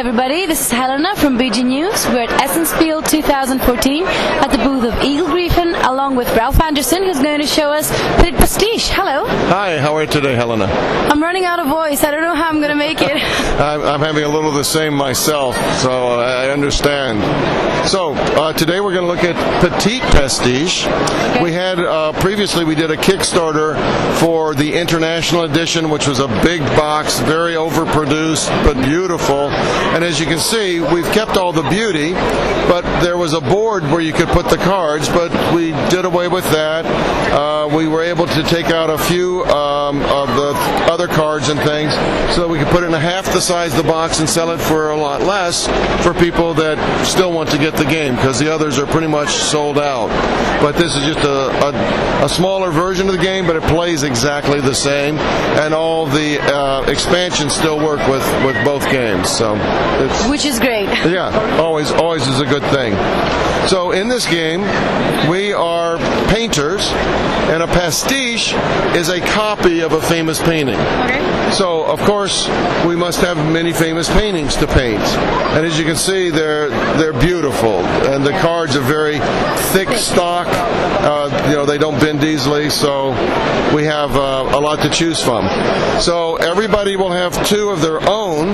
everybody, this is Helena from BG News. We're at Essen Spiel 2014 at the booth of Eagle and Griphon, along with Ralph Anderson, who's going to show us petit pastische. Hello. Hi, how are you today, Helena? I'm running out of voice. I don't know how I'm going to make it. I'm having a little of the same myself, so I understand. So, today we're going to look at petit pastische. Okay. We had, previously we did a Kickstarter for the International Edition, which was a big box, very overproduced, but beautiful. And as you can see, we've kept all the beauty, but there was a board where you could put the cards, but we did away with that. We were able to take out a few of the other cards and things so that we could put it in half the size of the box and sell it for a lot less for people that still want to get the game, because the others are pretty much sold out. But this is just a smaller version of the game, but it plays exactly the same, and all the expansions still work with both games. So which is great. Yeah, always is a good thing. So in this game, we are painters, and a pastiche is a copy of a famous painting. Okay. So, of course, we must have many famous paintings to paint. And as you can see, they're beautiful, and the cards are very thick stock. They don't bend easily, so we have a lot to choose from. So everybody will have two of their own,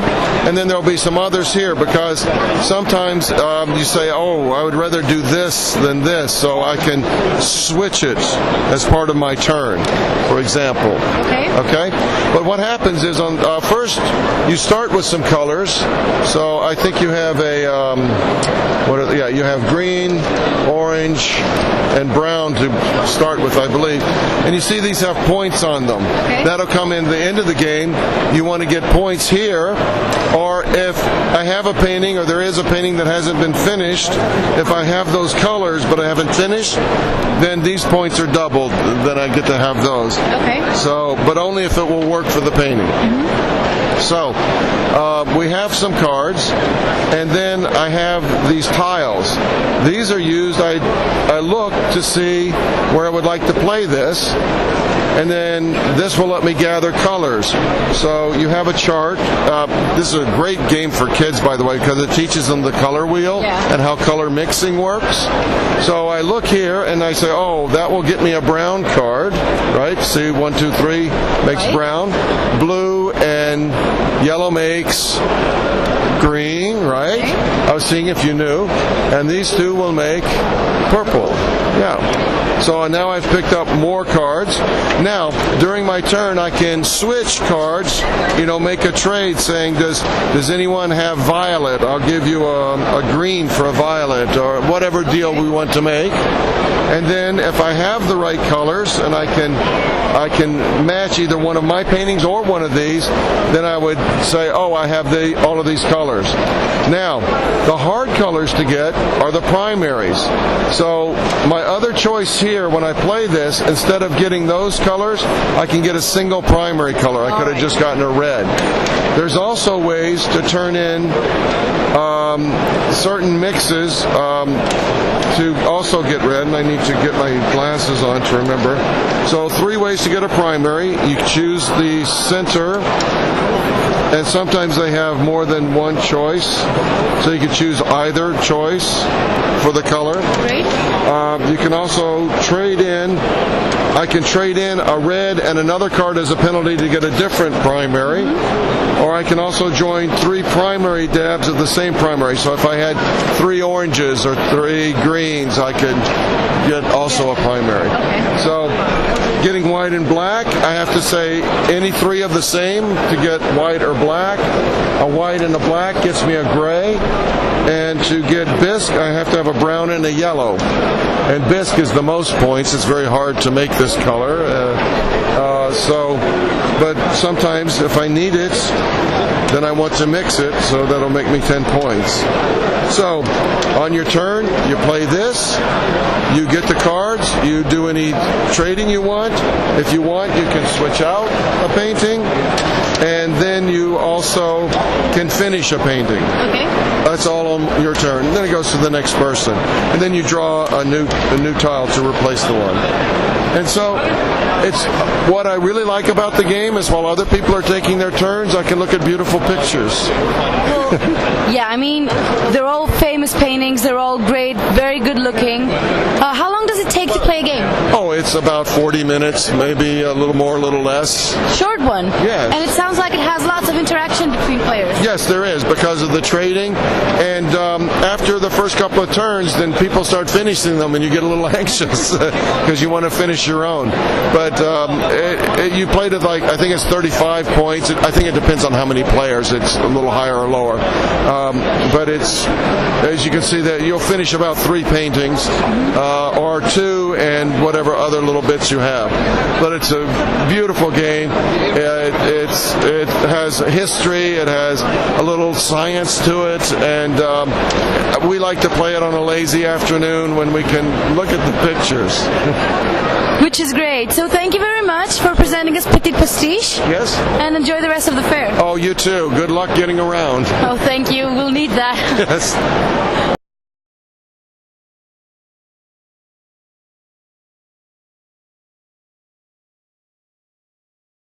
and then there'll be some others here, because sometimes you say, oh, I would rather do this than this, so I can switch it as part of my turn, for example. Okay? But what happens is, on first, you start with some colors. So I think you have you have green, orange, and brown to start with, I believe. And you see these have points on them. Okay. That'll come in the end of the game. You want to get points here, or if I have a painting, or there is a painting that hasn't been finished, if I have those colors but I haven't finished, then these points are doubled. Then I get to have those. Okay. So, but only if it will work for the painting. Mm-hmm. So, we have some cards, and then I have these tiles. These are used, I look to see where I would like to play this, and then this will let me gather colors. So you have a chart. This is a great game for kids, by the way, because it teaches them the color wheel and how color mixing works. So I look here and I say, oh, that will get me a brown card, right? See, 1, 2, 3 makes brown. Blue and yellow makes green, right? I was seeing if you knew. And these two will make purple. Yeah. So now I've picked up more cards. Now, during my turn, I can switch cards, make a trade saying, does anyone have violet? I'll give you a green for a violet, or whatever deal we want to make. And then if I have the right colors, and I can match either one of my paintings or one of these, then I would say, oh, I have all of these colors. Now, the hard colors to get are the primaries. So my other choice here, when I play this, instead of getting those colors, I can get a single primary color. I could have just gotten a red. There's also ways to turn in certain mixes to also get red, and I need to get my glasses on to remember. So 3 ways to get a primary. You choose the center, and sometimes they have more than one choice, so you can choose either choice for the color. Great. You can also trade in. I can trade in a red and another card as a penalty to get a different primary. Or I can also join 3 primary dabs of the same primary. So if I had 3 oranges or 3 greens, I could get also a primary. Okay. So getting white and black, I have to say any 3 of the same to get white or black. A white and a black gets me a gray. And to get bisque, I have to have a brown and a yellow. And bisque is the most points. It's very hard to make this color. But sometimes if I need it, then I want to mix it, so that'll make me 10 points. So, on your turn, you play this, you get the cards, you do any trading you want. If you want, you can switch out a painting, and then you also can finish a painting. Okay. That's all on your turn. Then it goes to the next person. And then you draw a new tile to replace the one. And so it's what I really like about the game is while other people are taking their turns, I can look at beautiful pictures. Yeah, I mean, they're all famous paintings. They're all great, very good looking. How long does it take to play a game? Oh, it's about 40 minutes, maybe a little more, a little less. Short one. Yes. And it sounds like it has lots of interaction between players. Yes, there is, because of the trading. And after the first couple of turns, then people start finishing them, and you get a little anxious because you want to finish your own. But you played it like, I think it's 35 points. I think it depends on how many players. It's a little higher or lower. But it's, as you can see, that you'll finish about 3 paintings or 2 and whatever other little bits you have. But it's a beautiful game. It has history. It has a little science to it, and we like to play it on a lazy afternoon when we can look at the pictures. Which is great. So thank you very much for presenting us Petit Pastiche. Yes. And enjoy the rest of the fair. Oh, you too. Good luck getting around. Oh, thank you. We'll need that. Yes.